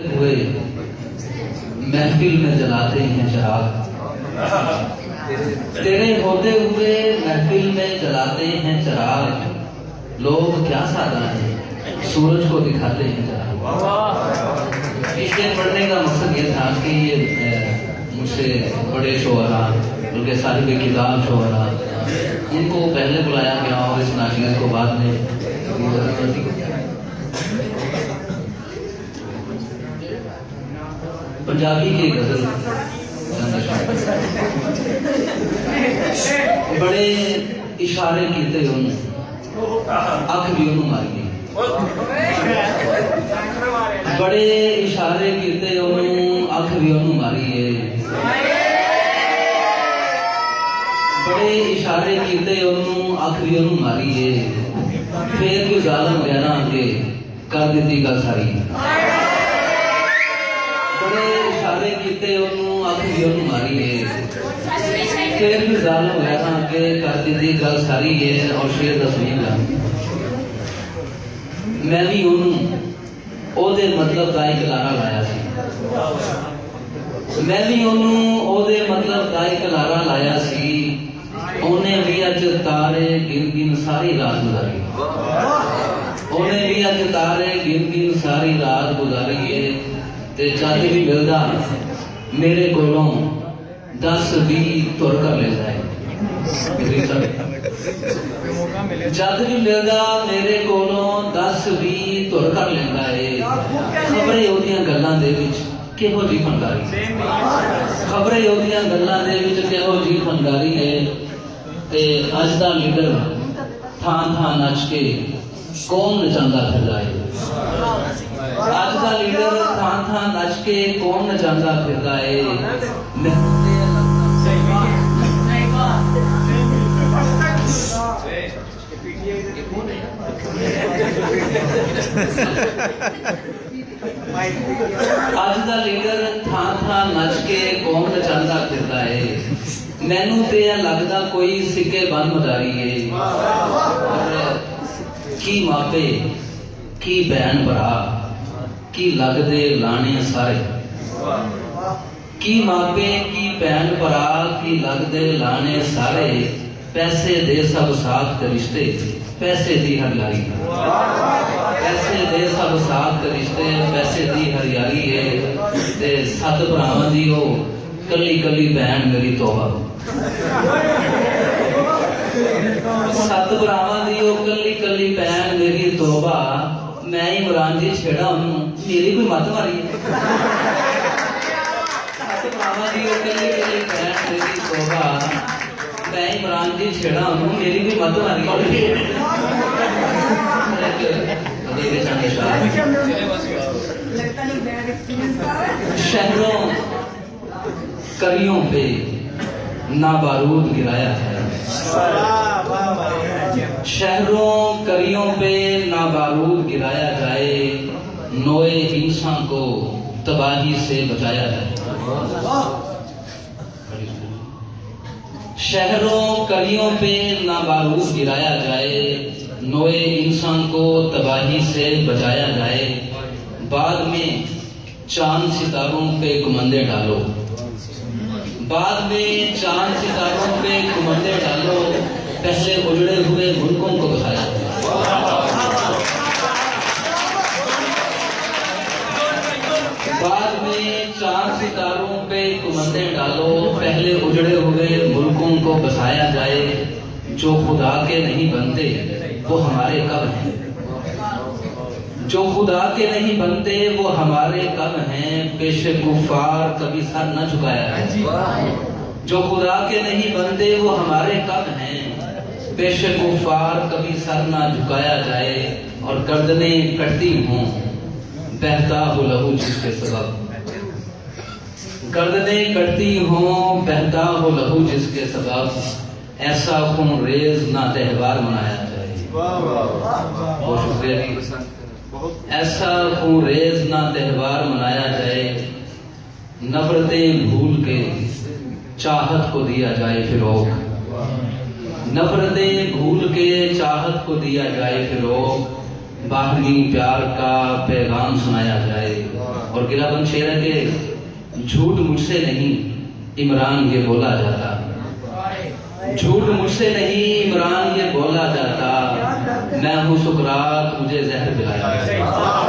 ہوئے محفل میں جلاتے ہیں چراغ، تیرے ہوتے ہوئے محفل میں جلاتے ہیں چراغ، لوگ کیا سادہ ہیں سورج کو دکھاتے ہیں چراغ۔ اس کے پڑھنے کا مقصد یہ تھا کہ یہ مجھ سے بڑے شعراء بلکہ صاحب کتاب شعراء ان کو پہلے بلایا گیا اور اس ناشیت کو بعد میں۔ پنجابی کی غزل بڑے اشارے کیتے اکھ بھی انہوں ماری، بڑے اشارے کیتے اکھ بھی انہوں ماری، بڑے اشارے کیتے اکھ بھی انہوں ماری، پھر بھی ظالم گہرا کے کر دیتی گل ساری۔ بڑے اشارے کیتے اکھ بھی انہوں ماری، پھر بھی ظالم گہرا کے کر دیتی گل ساری ہے۔ اور شیر تسلیم ہے میں بھی انہوں او دے مطلب کا ایک لارا لایا سی، میں بھی انہوں او دے مطلب کا ایک لارا لایا سی، انہیں بھی اج تارے گن گن ساری رات گزاری، انہیں بھی اج تارے گن گن ساری رات گزاری، تے جد بھی ملدا میرے کولوں 10-20 تر کر لے جائے، جد بھی ملدا میرے کولوں 10-20 تر کر لینا ہے۔ خبریں اودیاں گلاں دے وچ کہو جی فنکاری، خبریں اودیاں گلاں دے وچ کہو جی فنکاری ہے، تے اج دا لیڈر تھان تھان نچ کے کون نچاندا پھردا ہے، اج دا لیڈر تھان تھان نچ کے کون نچاندا پھردا ہے۔ اج دا لیڈر تھان تھان نچ کے کون نچاندا پھردا ہے، مینوں تے لگدا کوئی سکے بن مداری ہے۔ کی ماپے کی بہن بھرا کی لگدے لانے سارے، کی ماپے کی بہن بھرا کی لگدے لانے سارے، پیسے دے سب ساتھ رشتے پیسے دی ہر یاری، پیسے دے سب ساتھ رشتے پیسے دی ہر یاری ہے، تے 7 بھراواں دی او کلی کلی بہن میری توبہ، 7 بھراواں دی او کلی کلی بہن میری توبہ، میں عمران جی چھیڑا ہوں میری کوئی مت ماری، 7 بھراواں دی او کلی کلی بہن میری توبہ، میں عمران جی چھیڑا ہوں میری کوئی مت ماری۔ شہروں کریوں پہ نا بارود گرایا ہے، شہروں کریوں پہ نا بارود گرایا جائے، نوئے انسان کو تباہی سے بچایا جائے۔ شہروں کلیوں پہ نہ بارود گرایا جائے، نوئے انسان کو تباہی سے بچایا جائے، بعد میں چاند ستاروں پہ کمندے ڈالو، بعد میں چاند ستاروں پہ کمندے ڈالو، پہلے اجڑے ہوئے ملکوں کو بچایا جائے۔ بعد میں چاند ستاروں پہ کمندے ڈالو، پہلے اجڑے ہوئے ملکوں کو بسایا جائے، جو خدا کے نہیں بنتے وہ ہمارے کب ہیں، جو خدا کے نہیں بنتے وہ ہمارے کب ہیں، پیش کفار کبھی سر نہ جھکایا ہے، جو خدا کے نہیں بنتے وہ ہمارے کب ہیں، پیش کفار کبھی سر نہ جھکایا جائے، اور گردنیں کٹتی ہوں بہتا ہو لہو جس کے سبب، گردنیں کٹتی ہوں بہتا ہو لہو جس کے سبب، ایسا خون ریز نہ تہوار منایا جائے۔ بہت شکریہ جی۔ ایسا خون ریز نہ تہوار منایا جائے، نفرتیں بھول کے چاہت کو دیا جائے فروغ، نفرتیں بھول کے چاہت کو دیا جائے فروغ، باہمی پیار کا پیغام سنایا جائے، اور اور گلا بند شعر ہے کہ جھوٹ مجھ سے نہیں عمران یہ بولا جاتا، جھوٹ مجھ سے نہیں عمران یہ بولا جاتا، میں ہوں سقراط مجھے زہر پلایا جاتا۔